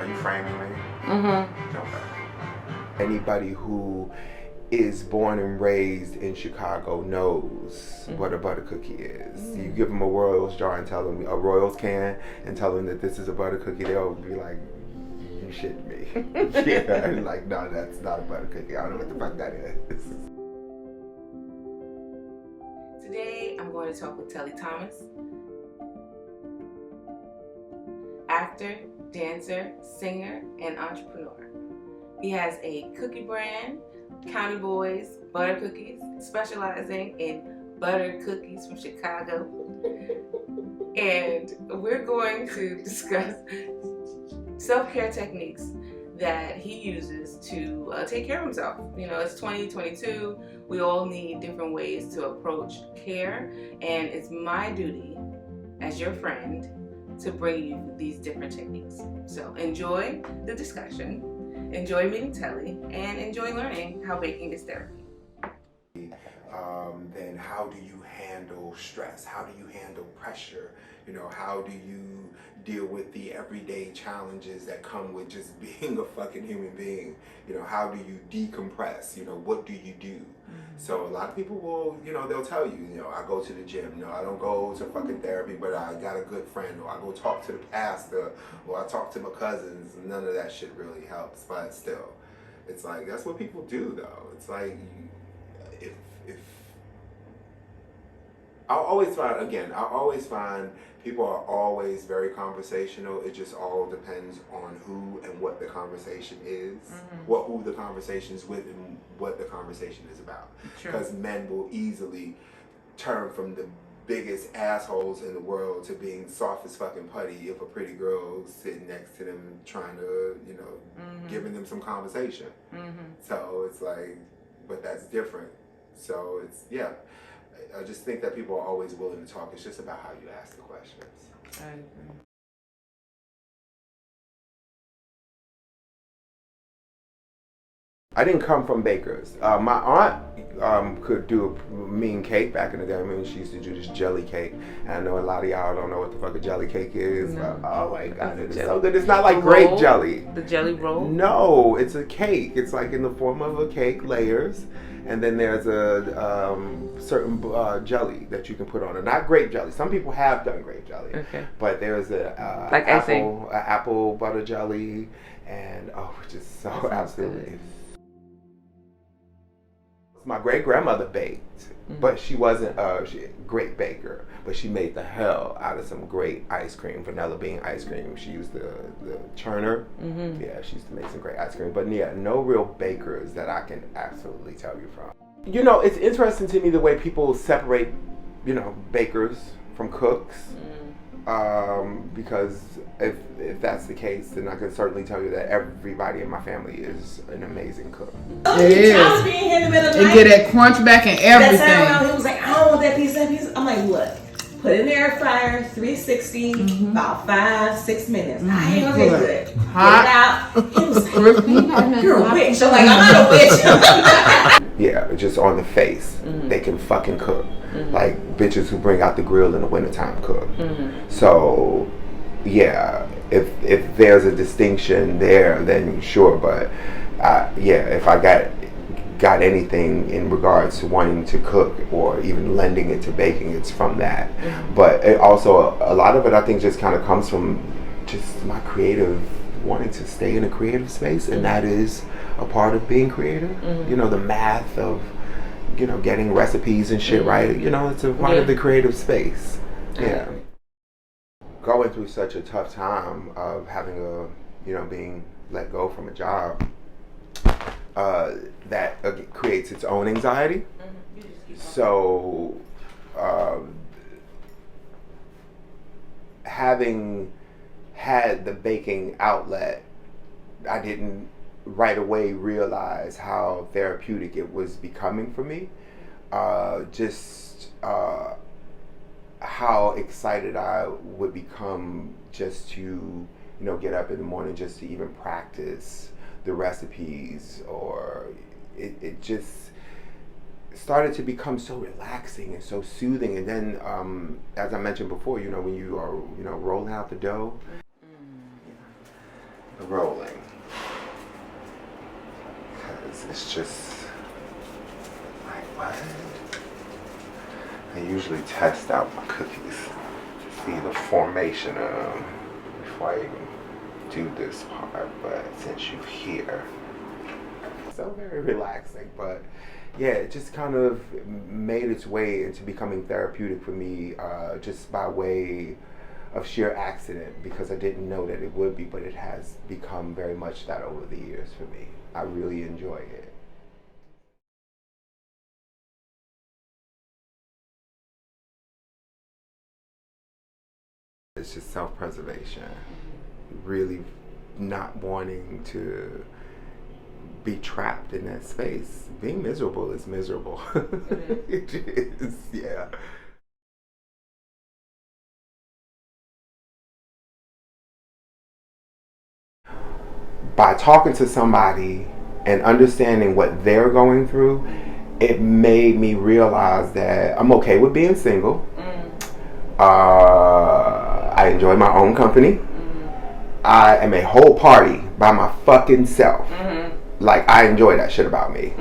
Are you framing me? Mm-hmm. Okay. Anybody who is born and raised in Chicago knows what a butter cookie is. You give them a Royals jar and tell them, a Royals can, and tell them that this is a butter cookie, they'll be like, you shitting me. Yeah, like, no, that's not a butter cookie. I don't know what the fuck that is. Today, I'm going to talk with Telle Thomas, actor, dancer, singer, and entrepreneur. He has a cookie brand, County Boys Butter Cookies, specializing in butter cookies from Chicago. And we're going to discuss self-care techniques that he uses to take care of himself. You know, it's 2022. We all need different ways to approach care, and it's my duty as your friend to bring you these different techniques. So enjoy the discussion, enjoy meeting Telle, and enjoy learning how baking is therapy. Then how do you handle stress? How do you handle pressure? You know, how do you deal with the everyday challenges that come with just being a fucking human being? You know, how do you decompress? You know, what do you do? So a lot of people will, you know, they'll tell you, you know, I go to the gym. No, I don't go to fucking therapy, but I got a good friend, or I go talk to the pastor, or I talk to my cousins. None of that shit really helps, but still, it's like, that's what people do though. It's like, if I always find people are always very conversational. It just all depends on who and what the conversation is, who the conversation is with, and what the conversation is about. Because men will easily turn from the biggest assholes in the world to being soft as fucking putty if a pretty girl's sitting next to them trying to, you know, giving them some conversation. So it's like, but that's different. So it's, yeah. I just think that people are always willing to talk. It's just about how you ask the questions. I agree. I didn't come from bakers. My aunt could do a mean cake back in the day. I mean, she used to do this jelly cake. And I know a lot of y'all don't know what the fuck a jelly cake is. No. But, oh my God, it's so good. It's not like grape jelly. The jelly roll? No, it's a cake. It's like in the form of a cake, layers. And then there's a certain jelly that you can put on it. Not grape jelly. Some people have done grape jelly. Okay. But there's a like apple butter jelly, and which is so absolutely. My great grandmother baked, but she wasn't a great baker. But she made the hell out of some great ice cream, vanilla bean ice cream. She used the churner. Yeah, she used to make some great ice cream. But yeah, no real bakers that I can absolutely tell you from. You know, it's interesting to me the way people separate, you know, bakers from cooks. Because if that's the case, then I can certainly tell you that everybody in my family is an amazing cook. It is. I was being here in the middle of the night. Get that crunch back and everything. That time around, he was like, I don't want that piece, that piece. I'm like, look, put it in the air fryer, 360, about 5-6 minutes. I ain't gonna get good. Hot. Get it out. He was like, you're a witch. I'm like, I'm not a witch. Yeah, just on the face, they can fucking cook. Like bitches who bring out the grill in the wintertime cook. So, yeah, if there's a distinction there, then sure. But yeah, if I got anything in regards to wanting to cook or even lending it to baking, it's from that. But it also, a lot of it, I think, just kind of comes from just my creative, wanting to stay in a creative space, and that is a part of being creative. You know, the math of, you know, getting recipes and shit right. You know, it's a part of the creative space. Yeah. Going through such a tough time of having being let go from a job, that creates its own anxiety. So, having had the baking outlet, I didn't right away realize how therapeutic it was becoming for me. How excited I would become just to, you know, get up in the morning just to even practice the recipes, or it just started to become so relaxing and so soothing. And then, as I mentioned before, you know, when you are, you know, rolling out the dough, rolling. Because it's just like, what? I usually test out my cookies to see the formation of them before I even do this part, but since you're here, so very relaxing. But yeah, it just kind of made its way into becoming therapeutic for me, just by way of sheer accident, because I didn't know that it would be, but it has become very much that over the years for me. I really enjoy it. It's just self-preservation, really not wanting to be trapped in that space. Being miserable is miserable. It is, yeah. By talking to somebody and understanding what they're going through, it made me realize that I'm okay with being single. I enjoy my own company. I am a whole party by my fucking self. Like, I enjoy that shit about me.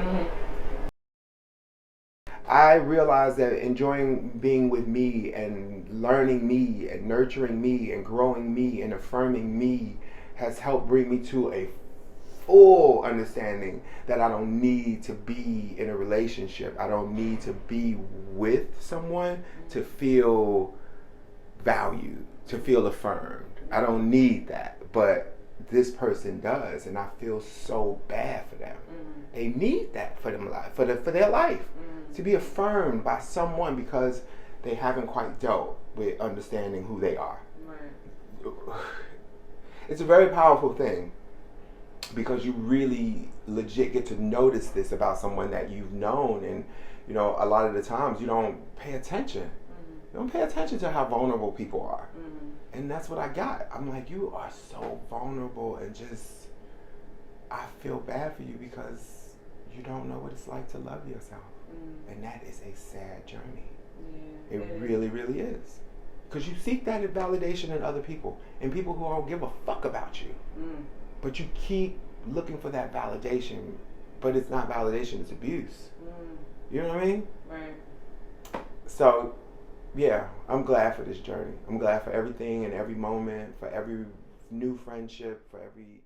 I realized that enjoying being with me and learning me and nurturing me and growing me and affirming me has helped bring me to a full understanding that I don't need to be in a relationship. I don't need to be with someone to feel valued, to feel affirmed. I don't need that. But this person does, and I feel so bad for them. They need that for them life, for their life, to be affirmed by someone because they haven't quite dealt with understanding who they are. Right. It's a very powerful thing because you really legit get to notice this about someone that you've known, and you know, a lot of the times you don't pay attention. You don't pay attention to how vulnerable people are. And that's what I got. I'm like, you are so vulnerable, and just, I feel bad for you because you don't know what it's like to love yourself. And that is a sad journey. Yeah, it really, really is. Because you seek that validation in other people, and people who don't give a fuck about you. But you keep looking for that validation, but it's not validation, it's abuse. You know what I mean? Right. So, yeah, I'm glad for this journey. I'm glad for everything and every moment, for every new friendship, for every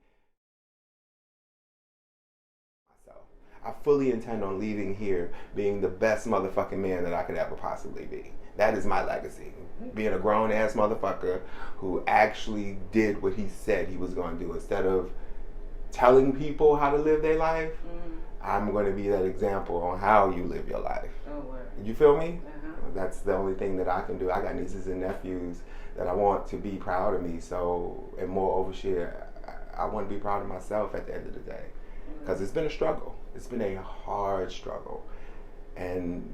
myself. I fully intend on leaving here being the best motherfucking man that I could ever possibly be. That is my legacy. Being a grown ass motherfucker who actually did what he said he was going to do. Instead of telling people how to live their life, I'm going to be that example on how you live your life. Oh, word. You feel me? That's the only thing that I can do. I got nieces and nephews that I want to be proud of me. So, and moreover, shit, I want to be proud of myself at the end of the day. Because it's been a struggle. It's been a hard struggle. And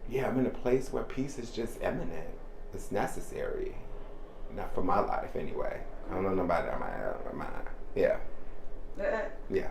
yeah, I'm in a place where peace is just imminent. It's necessary. Not for my life anyway. I don't know nobody that might. Yeah. Yeah.